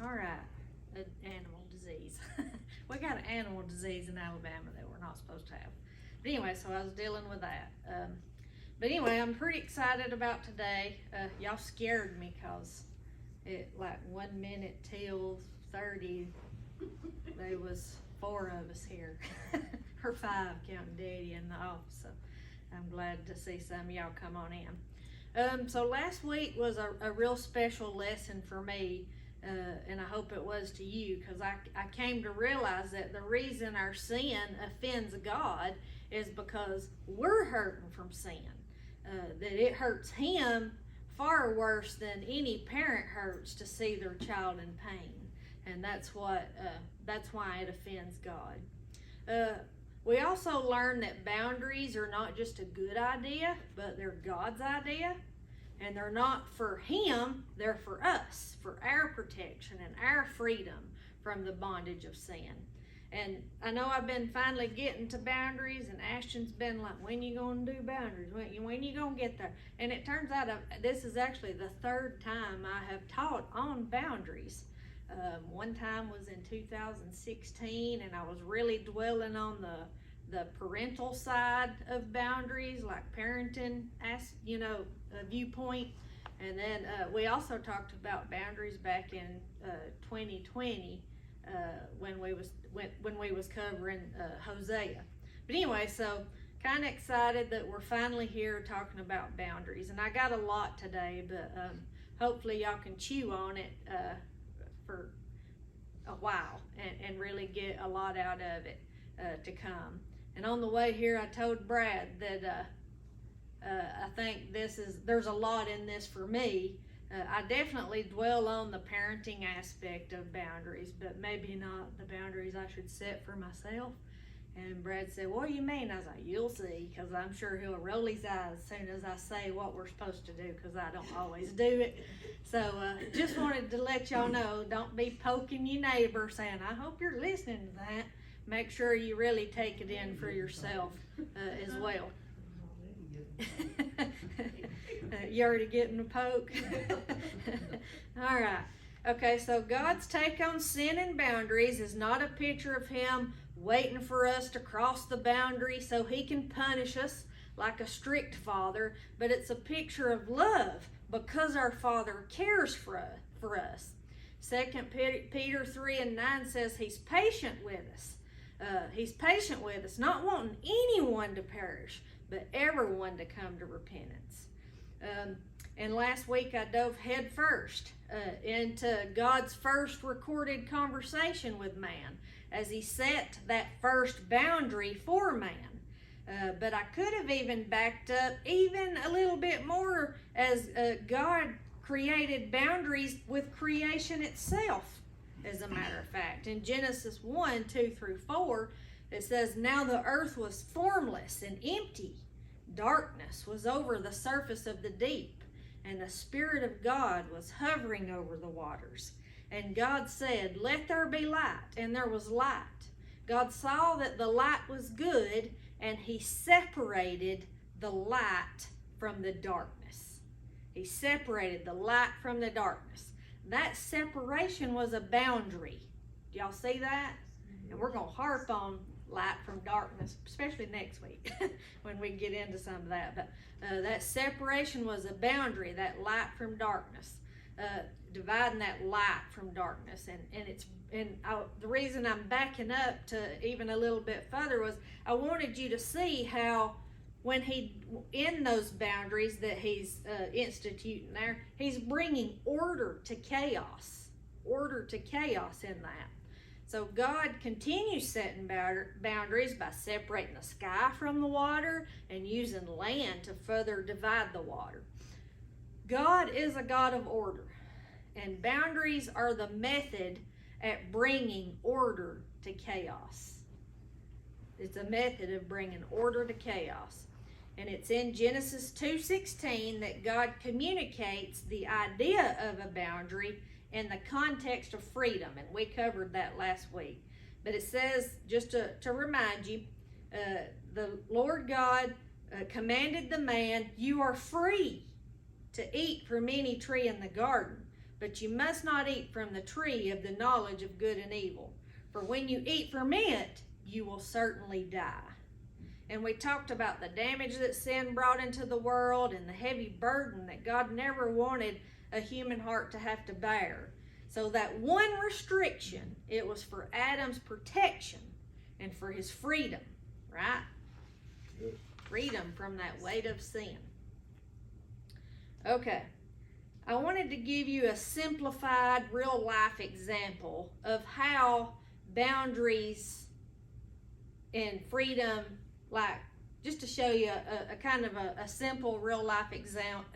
All right, an animal disease. We got an animal disease in Alabama that we're not supposed to have. But anyway, so I was dealing with that. But anyway, I'm pretty excited about today. Y'all scared me because it like 1 minute till 30, there was 4 of us here, or 5 counting Daddy in the office. So I'm glad to see some of y'all come on in. So last week was a real special lesson for me, and I hope it was to you, because I came to realize that the reason our sin offends God is because we're hurting from sin. That it hurts Him far worse than any parent hurts to see their child in pain, and that's why it offends God. We also learned that boundaries are not just a good idea, but they're God's idea. And they're not for Him, they're for us, for our protection and our freedom from the bondage of sin. And I know I've been finally getting to boundaries, and Ashton's been like, when you gonna do boundaries? When you gonna get there? And it turns out this is actually the 3rd time I have taught on boundaries. One time was in 2016, and I was really dwelling on the parental side of boundaries, like parenting, viewpoint. And then we also talked about boundaries back in 2020 when we was covering Hosea. But anyway, so kind of excited that we're finally here talking about boundaries. And I got a lot today, but hopefully y'all can chew on it for a while and really get a lot out of it to come. And on the way here, I told Brad that I think there's a lot in this for me. I definitely dwell on the parenting aspect of boundaries, but maybe not the boundaries I should set for myself. And Brad said, what do you mean? I was like, you'll see, because I'm sure he'll roll his eyes as soon as I say what we're supposed to do, because I don't always do it. So just wanted to let y'all know, don't be poking your neighbor saying, I hope you're listening to that. Make sure you really take it in for yourself as well. You already getting a poke? All right. Okay, so God's take on sin and boundaries is not a picture of Him waiting for us to cross the boundary so He can punish us like a strict father, but it's a picture of love because our Father cares for us. 2 Peter 3:9 says He's patient with us. He's patient with us, not wanting anyone to perish, but everyone to come to repentance. And last week I dove head first into God's first recorded conversation with man as He set that first boundary for man. But I could have even backed up even a little bit more as God created boundaries with creation itself. As a matter of fact, in Genesis 1:2-4, it says, now the earth was formless and empty. Darkness was over the surface of the deep, and the Spirit of God was hovering over the waters. And God said, let there be light, and there was light. God saw that the light was good, and He separated the light from the darkness. He separated the light from the darkness. That separation was a boundary. Do y'all see that? And we're going to harp on light from darkness, especially next week when we get into some of that. But that separation was a boundary, that light from darkness, dividing that light from darkness. The reason I'm backing up to even a little bit further was I wanted you to see how when in those boundaries that He's instituting there, He's bringing order to chaos in that. So God continues setting boundaries by separating the sky from the water and using land to further divide the water. God is a God of order, and boundaries are the method at bringing order to chaos. It's a method of bringing order to chaos. And it's in Genesis 2:16 that God communicates the idea of a boundary in the context of freedom. And we covered that last week. But it says, just to remind you, the Lord God commanded the man, you are free to eat from any tree in the garden, but you must not eat from the tree of the knowledge of good and evil. For when you eat from it, you will certainly die. And we talked about the damage that sin brought into the world and the heavy burden that God never wanted a human heart to have to bear. So that one restriction, it was for Adam's protection and for his freedom, right? Yes. Freedom from that weight of sin. Okay, I wanted to give you a simplified real life example of how boundaries and freedom, like just to show you a kind of a simple real life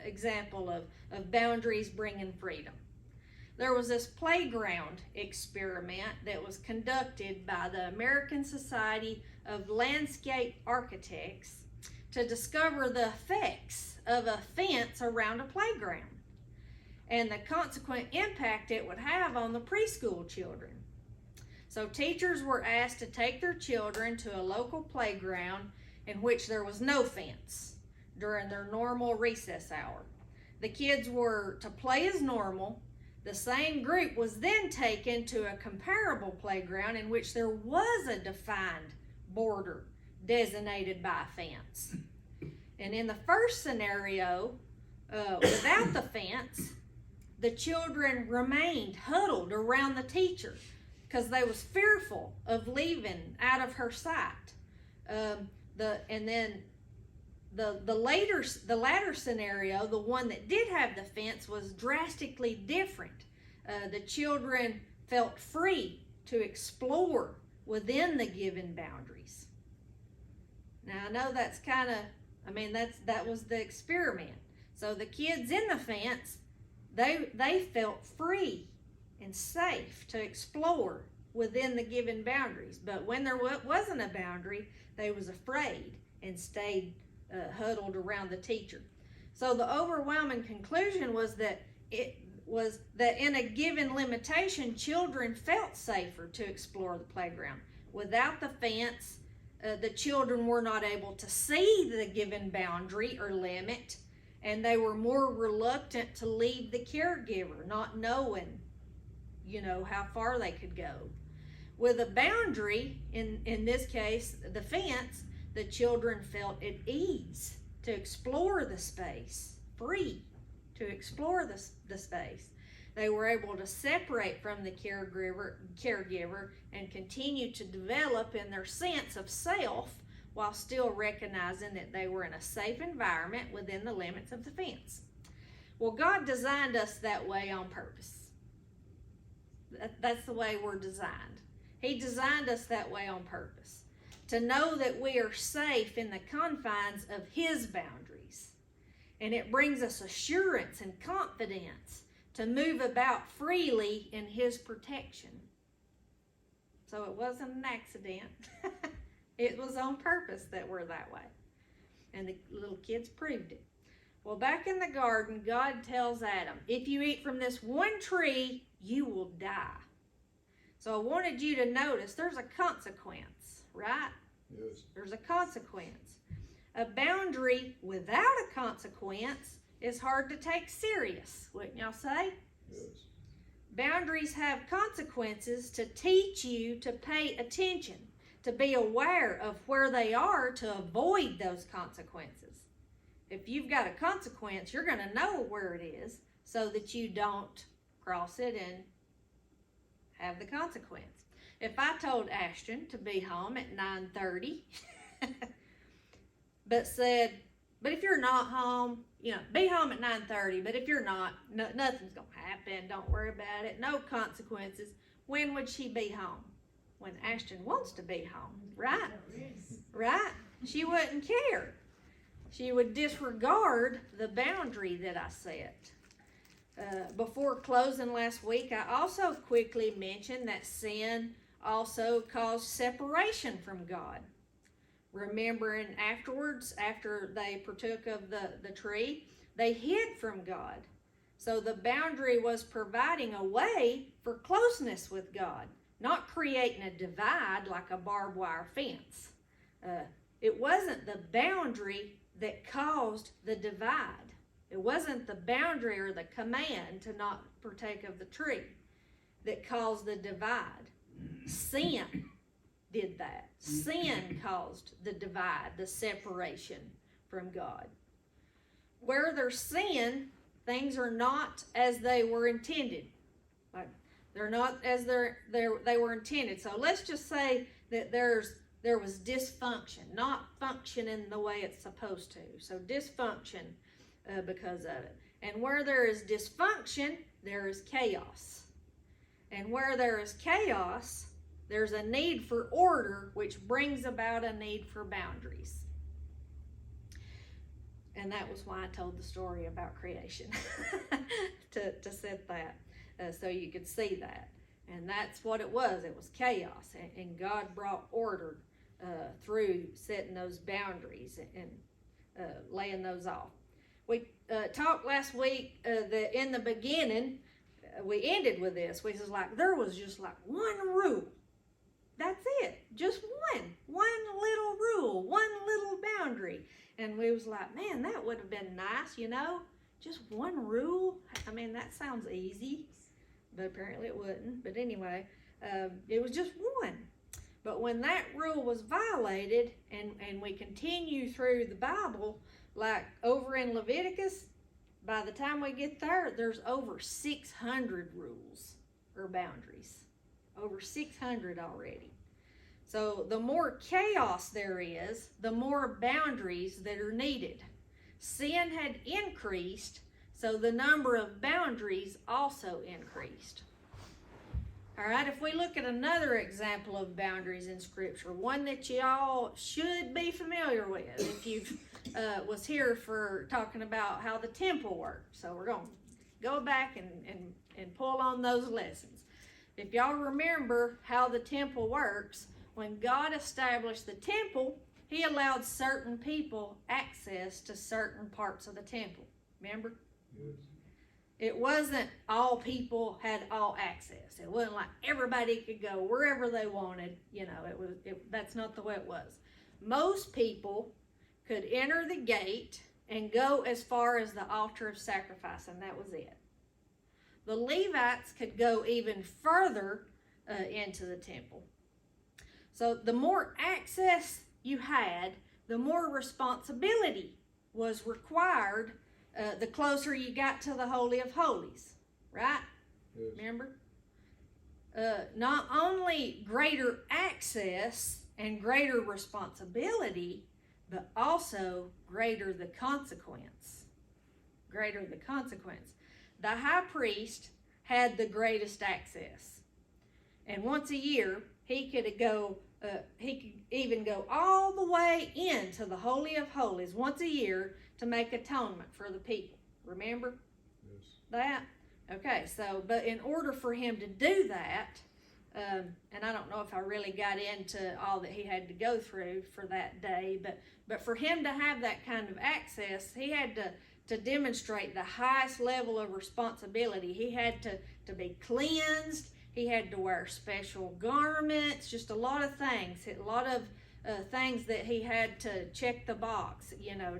example of boundaries bringing freedom. There was this playground experiment that was conducted by the American Society of Landscape Architects to discover the effects of a fence around a playground and the consequent impact it would have on the preschool children. So teachers were asked to take their children to a local playground in which there was no fence during their normal recess hour. The kids were to play as normal. The same group was then taken to a comparable playground in which there was a defined border designated by a fence. And in the first scenario, without the fence, the children remained huddled around the teacher because they was fearful of leaving out of her sight. The latter scenario, the one that did have the fence, was drastically different. The children felt free to explore within the given boundaries. Now I know that's kind of, that was the experiment. So the kids in the fence, they felt free and safe to explore within the given boundaries. But when there wasn't a boundary, they was afraid and stayed huddled around the teacher. So the overwhelming conclusion was that in a given limitation, children felt safer to explore the playground. Without the fence, the children were not able to see the given boundary or limit, and they were more reluctant to leave the caregiver, not knowing, how far they could go. With a boundary, in this case, the fence, the children felt at ease to explore the space, free to explore the space. They were able to separate from the caregiver and continue to develop in their sense of self while still recognizing that they were in a safe environment within the limits of the fence. Well, God designed us that way on purpose. That's the way we're designed. He designed us that way on purpose, to know that we are safe in the confines of His boundaries. And it brings us assurance and confidence to move about freely in His protection. So it wasn't an accident. It was on purpose that we're that way. And the little kids proved it. Well, back in the garden, God tells Adam, if you eat from this one tree, you will die. So I wanted you to notice there's a consequence, right? Yes. There's a consequence. A boundary without a consequence is hard to take serious, wouldn't y'all say? Yes. Boundaries have consequences to teach you to pay attention, to be aware of where they are, to avoid those consequences. If you've got a consequence, you're going to know where it is so that you don't cross it and have the consequence. If I told Ashton to be home at 9:30, but said, but if you're not home, be home at 9:30, but if you're not, nothing's going to happen, don't worry about it, no consequences, when would she be home? When Ashton wants to be home, right? Right? She wouldn't care. She would disregard the boundary that I set. Before closing last week, I also quickly mentioned that sin also caused separation from God. Remembering afterwards, after they partook of the tree, they hid from God. So the boundary was providing a way for closeness with God, not creating a divide like a barbed wire fence. It wasn't the boundary that caused the divide. It wasn't the boundary or the command to not partake of the tree that caused the divide. Sin did that. Sin caused the divide, the separation from God. Where there's sin, things are not as they were intended. Like, they're not as they were intended. So let's just say that there was dysfunction, not functioning the way it's supposed to. So dysfunction because of it. And where there is dysfunction, there is chaos. And where there is chaos, there's a need for order, which brings about a need for boundaries. And that was why I told the story about creation, to set that, so you could see that. And that's what it was. It was chaos. And God brought order through setting those boundaries and laying those off. We talked last week that in the beginning, we ended with this. We was like, there was just like one rule. That's it. Just one little rule, one little boundary. And we was like, man, that would have been nice, you know? Just one rule. I mean, that sounds easy, but apparently it wouldn't. But anyway, it was just one. But when that rule was violated, and we continue through the Bible, like over in Leviticus, by the time we get there, there's over 600 rules or boundaries. Over 600 already. So the more chaos there is, the more boundaries that are needed. Sin had increased, so the number of boundaries also increased. All right, if we look at another example of boundaries in Scripture, one that you all should be familiar with if you was here for talking about how the temple worked. So we're going to go back and pull on those lessons. If y'all remember how the temple works, when God established the temple, he allowed certain people access to certain parts of the temple. Remember? Yes. It wasn't all people had all access. It wasn't like everybody could go wherever they wanted. You know, that's not the way it was. Most people could enter the gate and go as far as the altar of sacrifice, and that was it. The Levites could go even further into the temple. So the more access you had, the more responsibility was required the closer you got to the Holy of Holies, right? Yes. Remember? Not only greater access and greater responsibility, but also greater the consequence. Greater the consequence. The high priest had the greatest access. And once a year, he could even go all the way into the Holy of Holies once a year to make atonement for the people. Remember? Yes. That? Okay, so, but in order for him to do that, and I don't know if I really got into all that he had to go through for that day, but for him to have that kind of access, he had to demonstrate the highest level of responsibility. He had to be cleansed. He had to wear special garments, just a lot of things, a lot of things that he had to check the box, you know,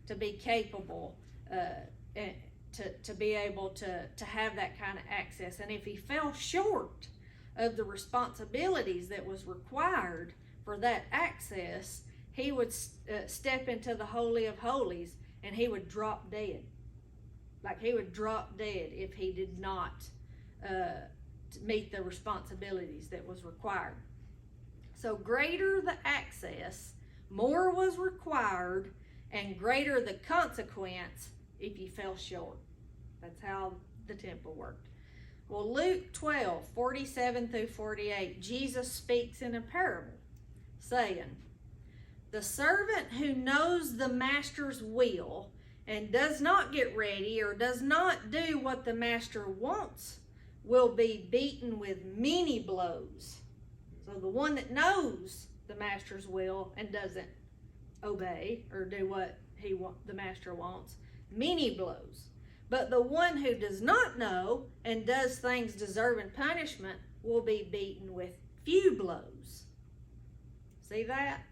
to be capable, to be able to have that kind of access. And if he fell short of the responsibilities that was required for that access, he would step into the Holy of Holies and he would drop dead. Like he would drop dead if he did not meet the responsibilities that was required. So greater the access, more was required, and greater the consequence if you fell short. That's how the temple worked. Well, Luke 12:47 through 48, Jesus speaks in a parable, saying, "The servant who knows the master's will and does not get ready or does not do what the master wants will be beaten with many blows." So the one that knows the master's will and doesn't obey or do what the master wants, many blows. But the one who does not know and does things deserving punishment will be beaten with few blows. See that?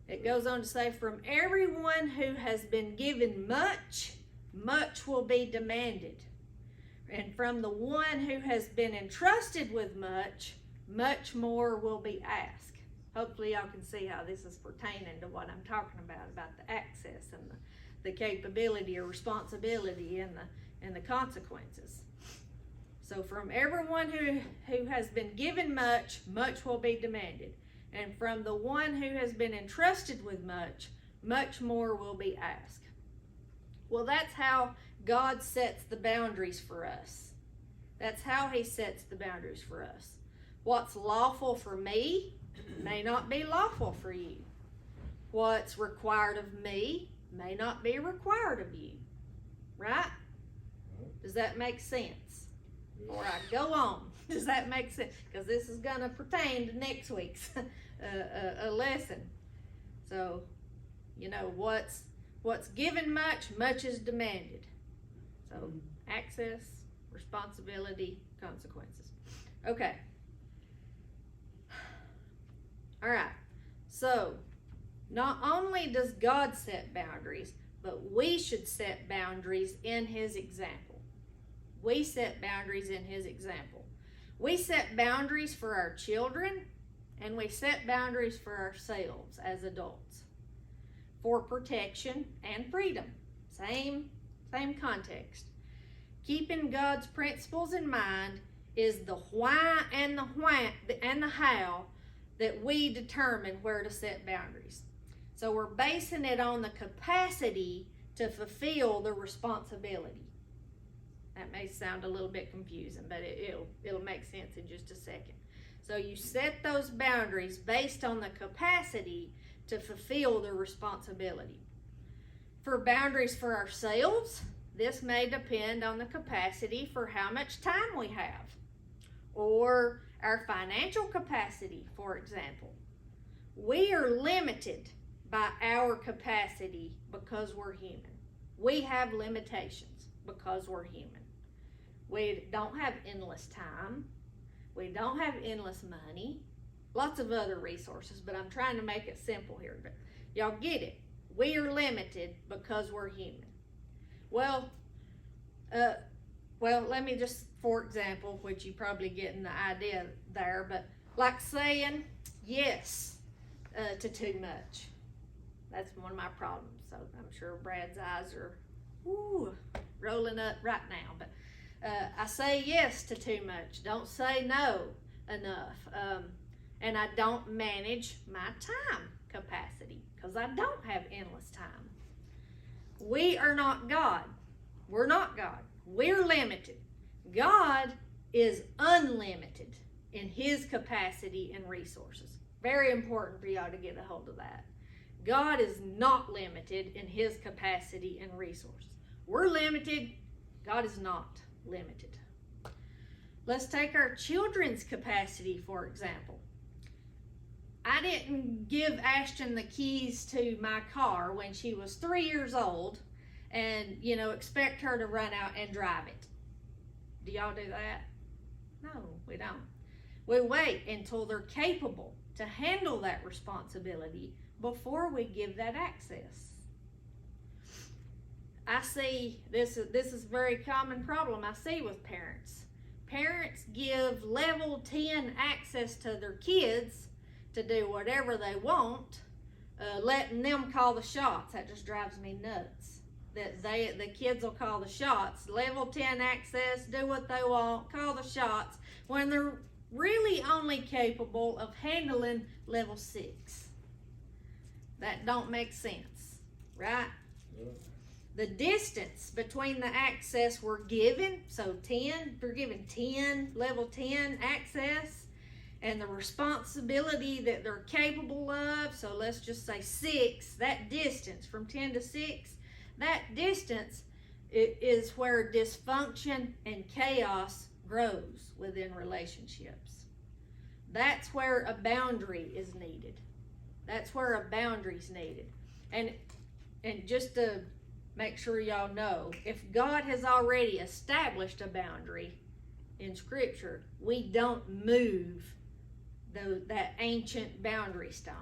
It goes on to say, from everyone who has been given much much will be demanded. And from the one who has been entrusted with much, much more will be asked. Hopefully y'all can see how this is pertaining to what I'm talking about the access and the capability or responsibility and the consequences. So from everyone who has been given much, much will be demanded. And from the one who has been entrusted with much, much more will be asked. Well, that's how God sets the boundaries for us. That's how he sets the boundaries for us. What's lawful for me may not be lawful for you. What's required of me may not be required of you. Right? Does that make sense? Before I go on, does that make sense? Because this is going to pertain to next week's a lesson. So, you know, what's given much, much is demanded. So, access, responsibility, consequences. Okay. All right. So, not only does God set boundaries, but we should set boundaries in his example. We set boundaries in his example. We set boundaries for our children, and we set boundaries for ourselves as adults for protection and freedom. Same context. Keeping God's principles in mind is the why and the how that we determine where to set boundaries. So we're basing it on the capacity to fulfill the responsibility. That may sound a little bit confusing, but it'll make sense in just a second. So you set those boundaries based on the capacity to fulfill the responsibility. For boundaries for ourselves, this may depend on the capacity for how much time we have, or our financial capacity, for example. We are limited by our capacity because we're human. We have limitations because we're human. We don't have endless time. We don't have endless money. Lots of other resources, but I'm trying to make it simple here. But y'all get it. We are limited because we're human. Well, let me just, for example, which you probably getting the idea there, but like saying yes to too much. That's one of my problems. So I'm sure Brad's eyes are rolling up right now. But I say yes to too much. Don't say no enough. And I don't manage my time capacity because I don't have endless time. We are not God. We're not God. We're limited. God is unlimited in his capacity and resources. Very important for y'all to get a hold of that. God is not limited in his capacity and resources. We're limited. God is not limited. Let's take our children's capacity, for example. I didn't give Ashton the keys to my car when she was 3 years old and, expect her to run out and drive it. Do y'all do that? No, we don't. We wait until they're capable to handle that responsibility before we give that access. I see this is a very common problem I see with parents. Parents give level 10 access to their kids to do whatever they want, letting them call the shots. That just drives me nuts. That the kids will call the shots. Level 10 access, do what they want, call the shots, when they're really only capable of handling level 6. That don't make sense, right? Yeah. The distance between the access we're given, so 10, they're given 10, level 10 access, and the responsibility that they're capable of, so let's just say 6, that distance from 10 to 6, that distance is where dysfunction and chaos grows within relationships. That's where a boundary is needed. That's where a boundary is needed. And just to make sure y'all know, if God has already established a boundary in Scripture, we don't move that ancient boundary stone,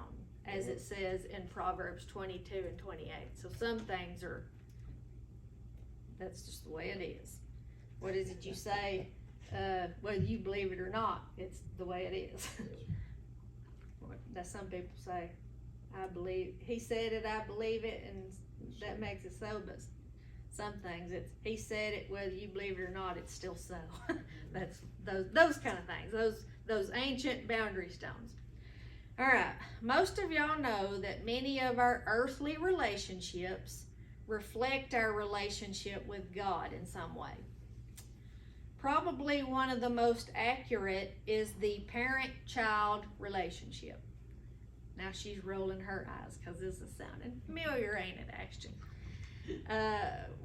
as it says in Proverbs 22 and 28. So some things That's just the way it is. What is it you say? Whether you believe it or not, it's the way it is. That some people say, I believe, he said it, I believe it, and that makes it so, but some things, it's, he said it, whether you believe it or not, it's still so. That's those kind of things, those ancient boundary stones. All right, most of y'all know that many of our earthly relationships reflect our relationship with God in some way. Probably one of the most accurate is the parent-child relationship. Now she's rolling her eyes because this is sounding familiar, ain't it, Ashton?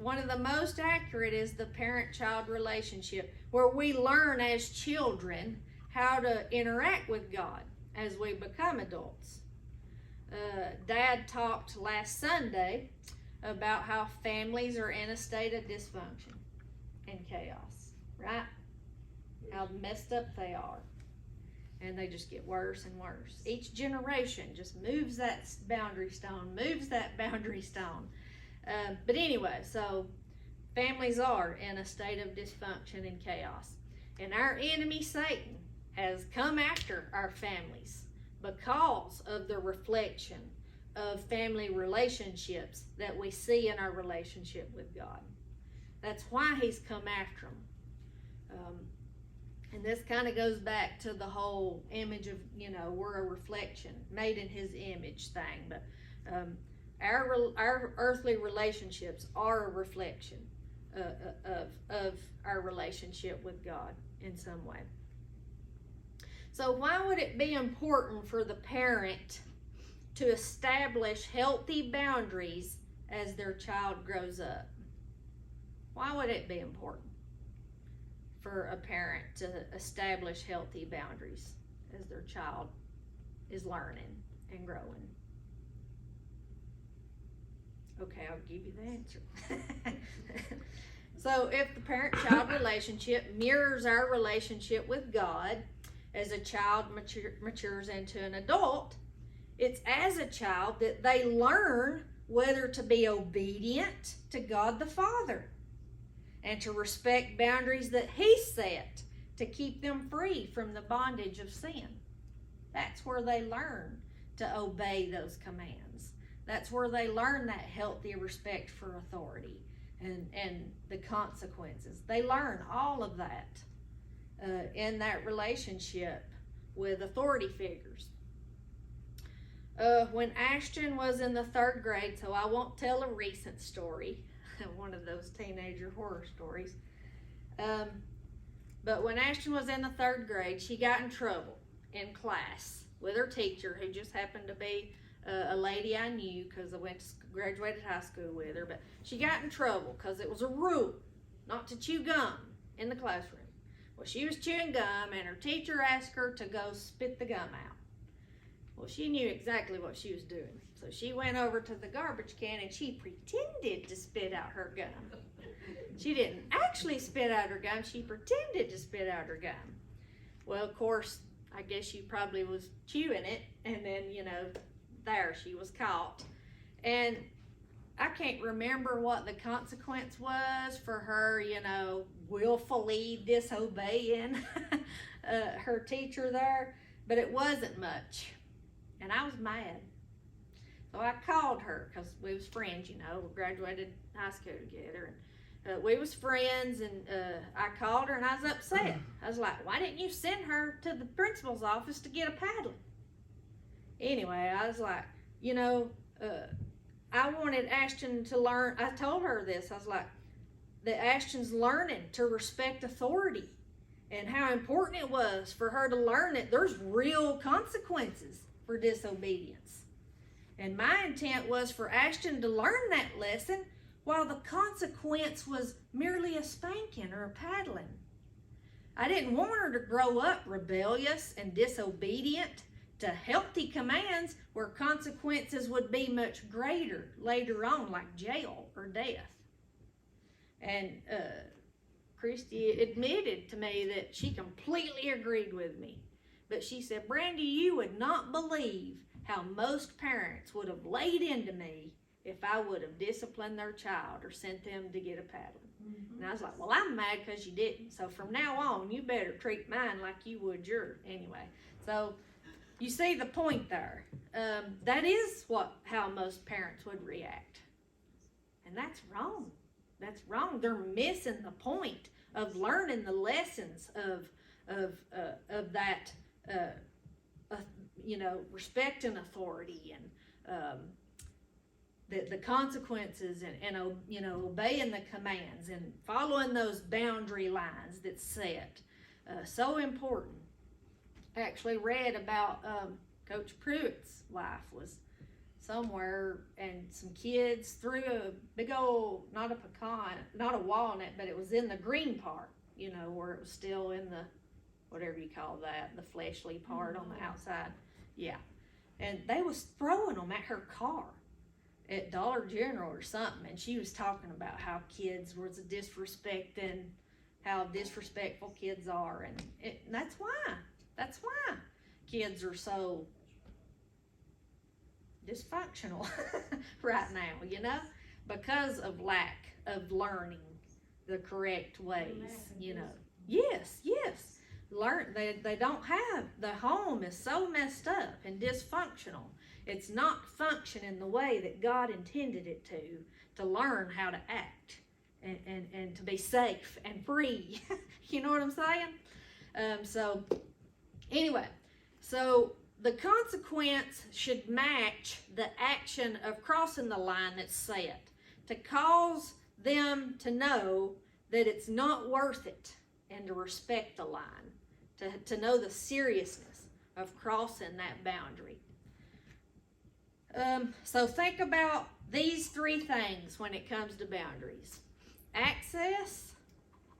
One of the most accurate is the parent-child relationship, where we learn as children how to interact with God as we become adults. Dad talked last Sunday about how families are in a state of dysfunction and chaos, right? How messed up they are. And they just get worse and worse. Each generation just moves that boundary stone, But anyway, so families are in a state of dysfunction and chaos. And our enemy, Satan, has come after our families because of the reflection of family relationships that we see in our relationship with God. That's why he's come after them. And this kind of goes back to the whole image of, we're a reflection, made in his image thing. But our earthly relationships are a reflection of our relationship with God in some way. So why would it be important for the parent to establish healthy boundaries as their child grows up? Why would it be important for a parent to establish healthy boundaries as their child is learning and growing? Okay, I'll give you the answer. So if the parent-child relationship mirrors our relationship with God as a child matures into an adult, it's as a child that they learn whether to be obedient to God the Father and to respect boundaries that he set to keep them free from the bondage of sin. That's where they learn to obey those commands. That's where they learn that healthy respect for authority and the consequences. They learn all of that in that relationship with authority figures. When Ashton was in the 3rd grade, so I won't tell a recent story, one of those teenager horror stories, but when Ashton was in the 3rd grade, she got in trouble in class with her teacher, who just happened to be a lady I knew because I graduated high school with her. But she got in trouble because it was a rule not to chew gum in the classroom. Well, she was chewing gum and her teacher asked her to go spit the gum out. Well, she knew exactly what she was doing. So she went over to the garbage can and she pretended to spit out her gum. She didn't actually spit out her gum, she pretended to spit out her gum. Well, of course, I guess she probably was chewing it, and then, there she was caught. And I can't remember what the consequence was for her, willfully disobeying her teacher there, but it wasn't much. And I was mad. So I called her, because we was friends, we graduated high school together. And we was friends, and I called her and I was upset. I was like, why didn't you send her to the principal's office to get a paddling? Anyway, I was like, I wanted Ashton to learn. I told her this. I was like, that Ashton's learning to respect authority and how important it was for her to learn that there's real consequences for disobedience. And my intent was for Ashton to learn that lesson while the consequence was merely a spanking or a paddling. I didn't want her to grow up rebellious and disobedient to healthy commands where consequences would be much greater later on, like jail or death. And Christy admitted to me that she completely agreed with me. But she said, Brandy, you would not believe how most parents would have laid into me if I would have disciplined their child or sent them to get a paddling. And I was like, well, I'm mad because you didn't. So from now on, you better treat mine like you would yours. Anyway, so you see the point there. That is how most parents would react. And that's wrong. That's wrong. They're missing the point of learning the lessons of that, respecting authority and the consequences and obeying the commands and following those boundary lines that's set. So important. I actually read about Coach Pruitt's wife was somewhere and some kids threw a big old, not a walnut, but it was in the green part, where it was still in the, whatever you call that, the fleshly part on the outside. Yeah. And they was throwing them at her car at Dollar General or something, and she was talking about how kids was disrespecting, how disrespectful kids are, and that's why kids are so dysfunctional right now, because of lack of learning the correct ways, Yes. They don't have, the home is so messed up and dysfunctional. It's not functioning the way that God intended it to learn how to act and to be safe and free. You know what I'm saying? So the consequence should match the action of crossing the line that's set to cause them to know that it's not worth it and to respect the line, to know the seriousness of crossing that boundary. So think about these three things when it comes to boundaries: access,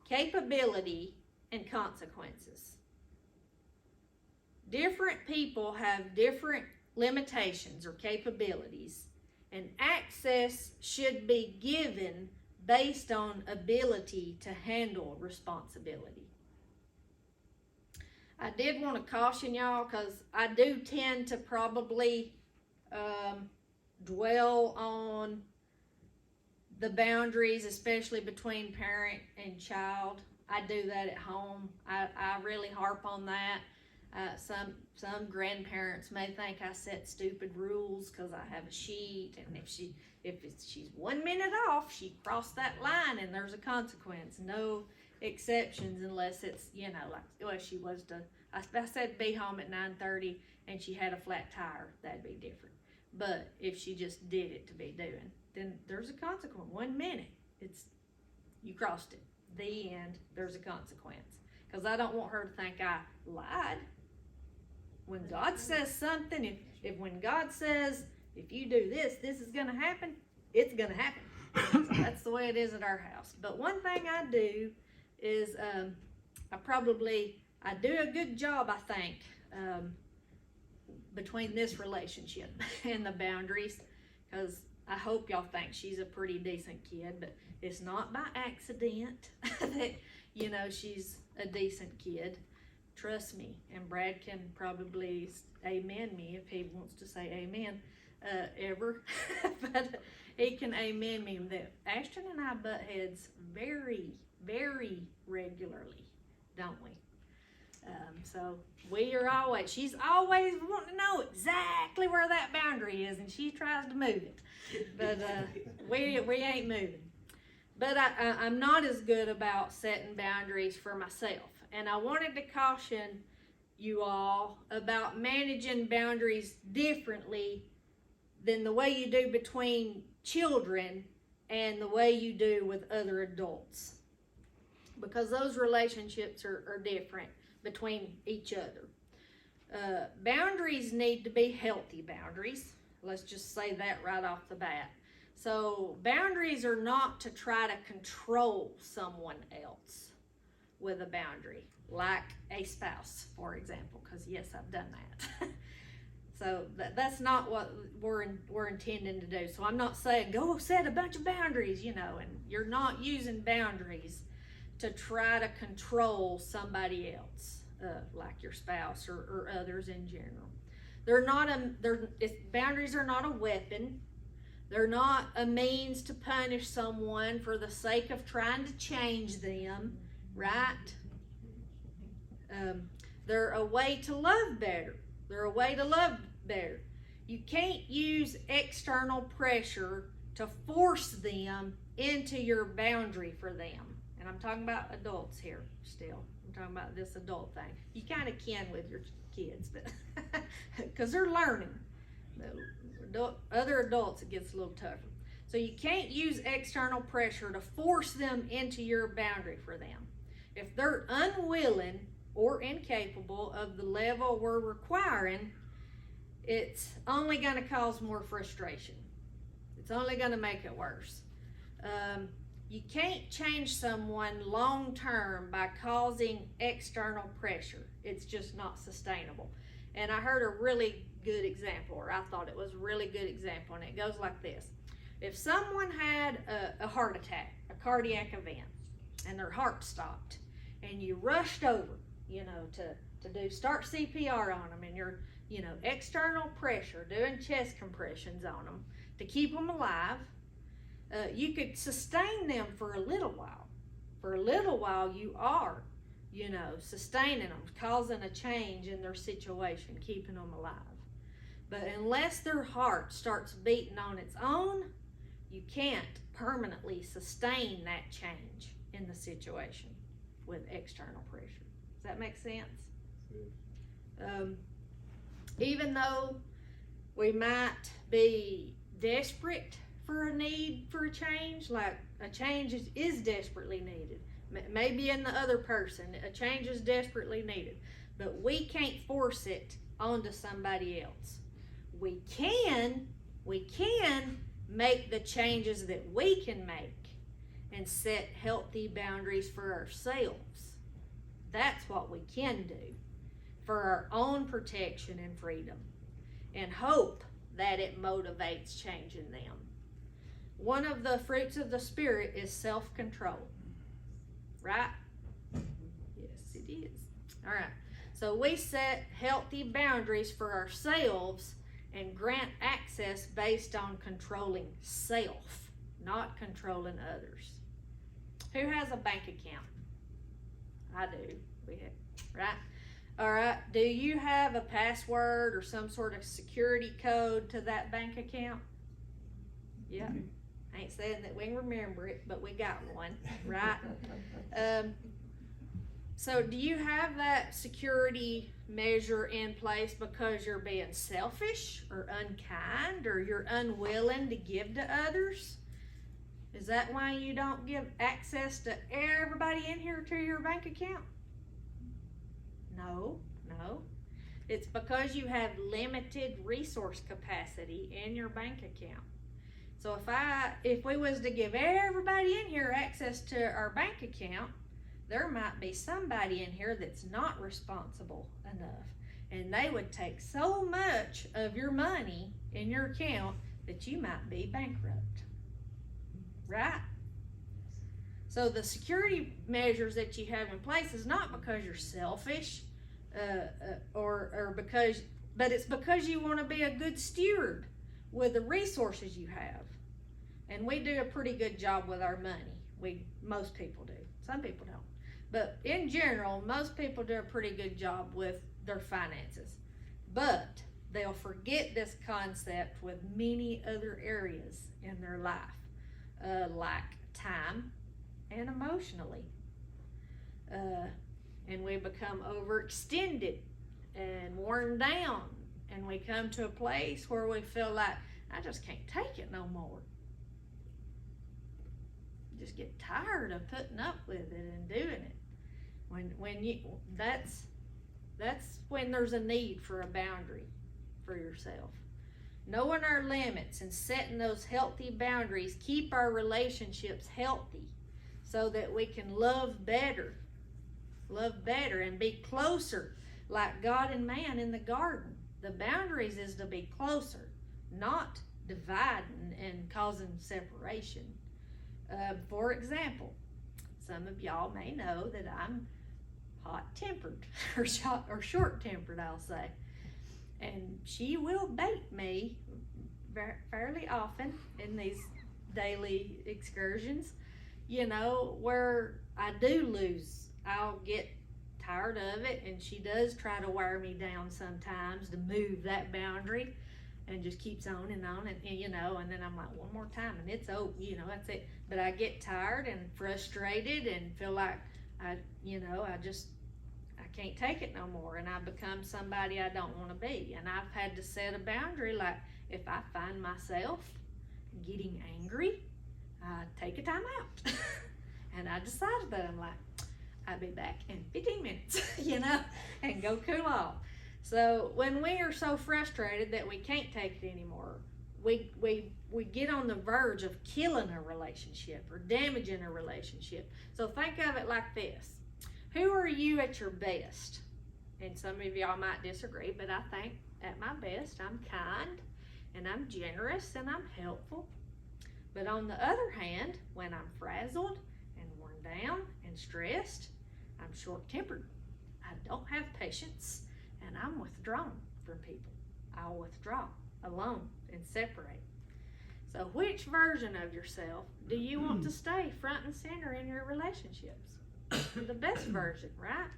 capability, and consequences. Different people have different limitations or capabilities, and access should be given based on ability to handle responsibility. I did want to caution y'all, because I do tend to probably dwell on the boundaries, especially between parent and child. I do that at home. I really harp on that. Some grandparents may think I set stupid rules because I have a sheet, and if she's 1 minute off, she crossed that line and there's a consequence. No exceptions unless it's, she was I said be home at 9:30 and she had a flat tire, that'd be different. But if she just did it to be doing, then there's a consequence. 1 minute, you crossed it. The end. There's a consequence. Because I don't want her to think I lied. When God says something, when God says, if you do this, this is going to happen, it's going to happen. So that's the way it is at our house. But one thing I do is I do a good job, I think, between this relationship and the boundaries, because I hope y'all think she's a pretty decent kid, but it's not by accident that, she's a decent kid. Trust me, and Brad can probably amen me if he wants to say amen ever, but he can amen me that Ashton and I butt heads very, very regularly, don't we? So she's always wanting to know exactly where that boundary is, and she tries to move it, but we ain't moving. But I'm not as good about setting boundaries for myself. And I wanted to caution you all about managing boundaries differently than the way you do between children and the way you do with other adults. Because those relationships are different between each other. Boundaries need to be healthy boundaries. Let's just say that right off the bat. So boundaries are not to try to control someone else with a boundary, like a spouse, for example, because yes, I've done that. So that's not what we're intending to do. So I'm not saying go set a bunch of boundaries, and you're not using boundaries to try to control somebody else, like your spouse or others in general. Boundaries are not a weapon. They're not a means to punish someone for the sake of trying to change them, right? They're a way to love better. They're a way to love better. You can't use external pressure to force them into your boundary for them. And I'm talking about adults here still. I'm talking about this adult thing. You kind of can with your kids, but because they're learning. Other adults, it gets a little tougher. So you can't use external pressure to force them into your boundary for them. If they're unwilling or incapable of the level we're requiring, it's only going to cause more frustration. It's only going to make it worse. You can't change someone long term by causing external pressure. It's just not sustainable. And I heard a really good example, or I thought it was a really good example, and it goes like this. If someone had a heart attack, a cardiac event, and their heart stopped, and you rushed over, to start CPR on them, and you're, external pressure, doing chest compressions on them to keep them alive, you could sustain them for a little while. For a little while, you are, sustaining them, causing a change in their situation, keeping them alive. But unless their heart starts beating on its own, you can't permanently sustain that change in the situation with external pressure. Does that make sense? Even though we might be desperate for a need for a change, like a change is desperately needed. Maybe in the other person, a change is desperately needed, but we can't force it onto somebody else. We can make the changes that we can make and set healthy boundaries for ourselves. That's what we can do for our own protection and freedom, and hope that it motivates change in them. One of the fruits of the Spirit is self-control, right? Yes, it is. All right. So we set healthy boundaries for ourselves and grant access based on controlling self, not controlling others. Who has a bank account? I do. We have, right? All right. Do you have a password or some sort of security code to that bank account? Yeah. I ain't saying that we can remember it, but we got one, right? So do you have that security measure in place because you're being selfish or unkind, or you're unwilling to give to others? Is that why you don't give access to everybody in here to your bank account? No. It's because you have limited resource capacity in your bank account. So if we was to give everybody in here access to our bank account, there might be somebody in here that's not responsible enough, and they would take so much of your money in your account that you might be bankrupt, right? So the security measures that you have in place is not because you're selfish, but it's because you want to be a good steward with the resources you have. And we do a pretty good job with our money. Most people do. Some people don't. But in general, most people do a pretty good job with their finances. But they'll forget this concept with many other areas in their life, like time and emotionally. And we become overextended and worn down. And we come to a place where we feel like, I just can't take it no more. Just get tired of putting up with it and doing it. That's when there's a need for a boundary for yourself. Knowing our limits and setting those healthy boundaries keep our relationships healthy, so that we can love better and be closer, like God and man in the garden. The boundaries is to be closer, not dividing and causing separation. For example, some of y'all may know that I'm hot-tempered or short-tempered, I'll say. And she will bait me fairly often in these daily excursions, where I do lose. I'll get tired of it, and she does try to wear me down sometimes to move that boundary, and just keeps on and on, and then I'm like, one more time and it's over, that's it. But I get tired and frustrated and feel like I can't take it no more, and I become somebody I don't want to be. And I've had to set a boundary, like if I find myself getting angry, I take a time out. And I decided that I'm like, I'll be back in 15 minutes, and go cool off. So when we are so frustrated that we can't take it anymore, we get on the verge of killing a relationship or damaging a relationship. So think of it like this. Who are you at your best? And some of y'all might disagree, but I think at my best, I'm kind and I'm generous and I'm helpful. But on the other hand, when I'm frazzled and worn down and stressed, I'm short-tempered. I don't have patience, and I'm withdrawn from people. I'll withdraw alone and separate. So which version of yourself do you want to stay front and center in your relationships? The best version, right?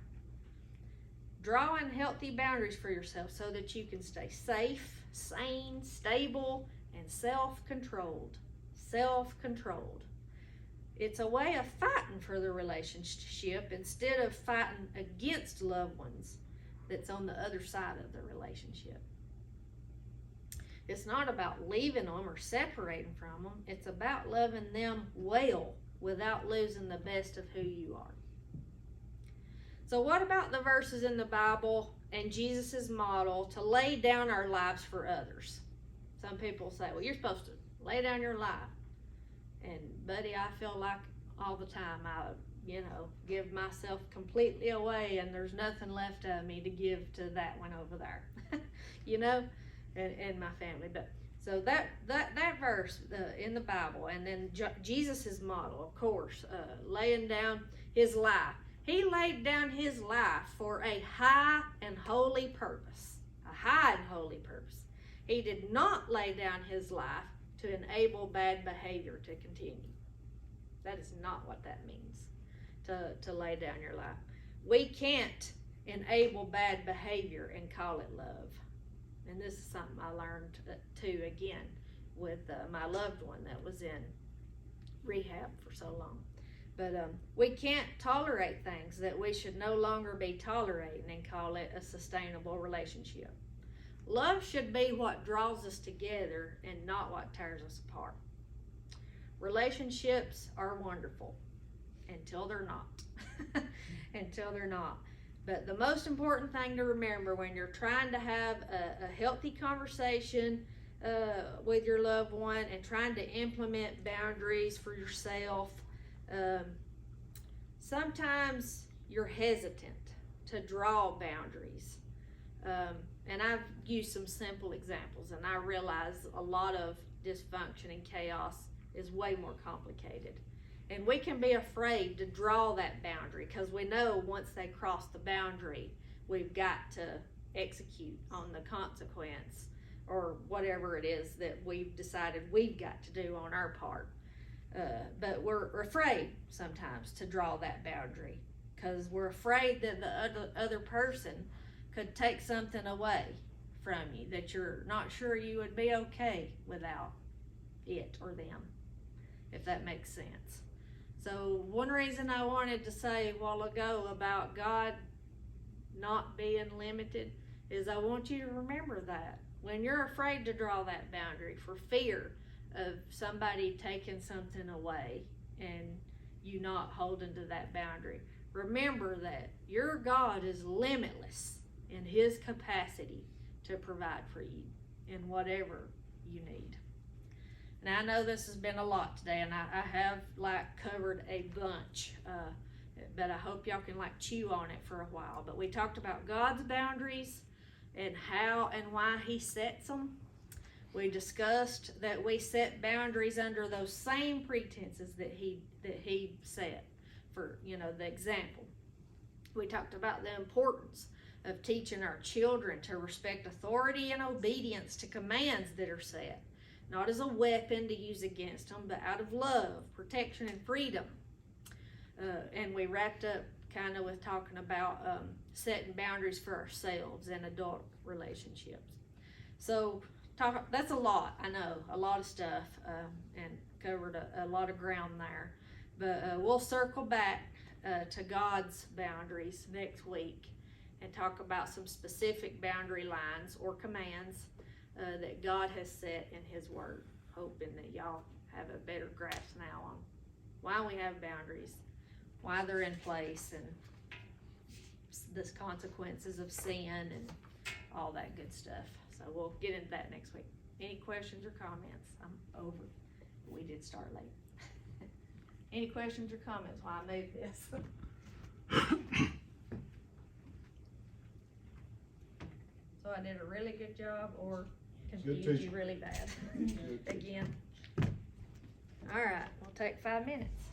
Drawing healthy boundaries for yourself so that you can stay safe, sane, stable, and self-controlled. Self-controlled. It's a way of fighting for the relationship instead of fighting against loved ones that's on the other side of the relationship. It's not about leaving them or separating from them. It's about loving them well without losing the best of who you are. So what about the verses in the Bible and Jesus' model to lay down our lives for others? Some people say, well, you're supposed to lay down your life. And buddy, I feel like all the time I, give myself completely away, and there's nothing left of me to give to that one over there, and my family. But so that verse in the Bible, and then Jesus's model, of course, laying down his life. He laid down his life for a high and holy purpose. A high and holy purpose. He did not lay down his life to enable bad behavior to continue. That is not what that means, to lay down your life. We can't enable bad behavior and call it love. And this is something I learned too, again, with my loved one that was in rehab for so long. But we can't tolerate things that we should no longer be tolerating and call it a sustainable relationship. Love should be what draws us together and not what tears us apart. Relationships are wonderful until they're not. Until they're not. But the most important thing to remember when you're trying to have a healthy conversation with your loved one and trying to implement boundaries for yourself, sometimes you're hesitant to draw boundaries. And I've used some simple examples, and I realize a lot of dysfunction and chaos is way more complicated. And we can be afraid to draw that boundary because we know once they cross the boundary, we've got to execute on the consequence or whatever it is that we've decided we've got to do on our part. But we're afraid sometimes to draw that boundary because we're afraid that the other person could take something away from you that you're not sure you would be okay without it or them, if that makes sense. So one reason I wanted to say a while ago about God not being limited is I want you to remember that. When you're afraid to draw that boundary for fear of somebody taking something away and you not holding to that boundary, remember that your God is limitless in his capacity to provide for you in whatever you need. Now I know this has been a lot today, and I have covered a bunch, but I hope y'all can chew on it for a while. But we talked about God's boundaries and how and why he sets them. We discussed that we set boundaries under those same pretenses that he set for, the example. We talked about the importance of teaching our children to respect authority and obedience to commands that are set. not as a weapon to use against them, but out of love, protection, and freedom. And we wrapped up kind of with talking about setting boundaries for ourselves and adult relationships. So that's a lot, I know, a lot of stuff, and covered a lot of ground there. But we'll circle back to God's boundaries next week and talk about some specific boundary lines or commands that God has set in His Word, hoping that y'all have a better grasp now on why we have boundaries, why they're in place, and the consequences of sin and all that good stuff. So we'll get into that next week. Any questions or comments? I'm over. We did start late. Any questions or comments while I move this? So I did a really good job or confused you really bad? Again. All right, we'll take 5 minutes.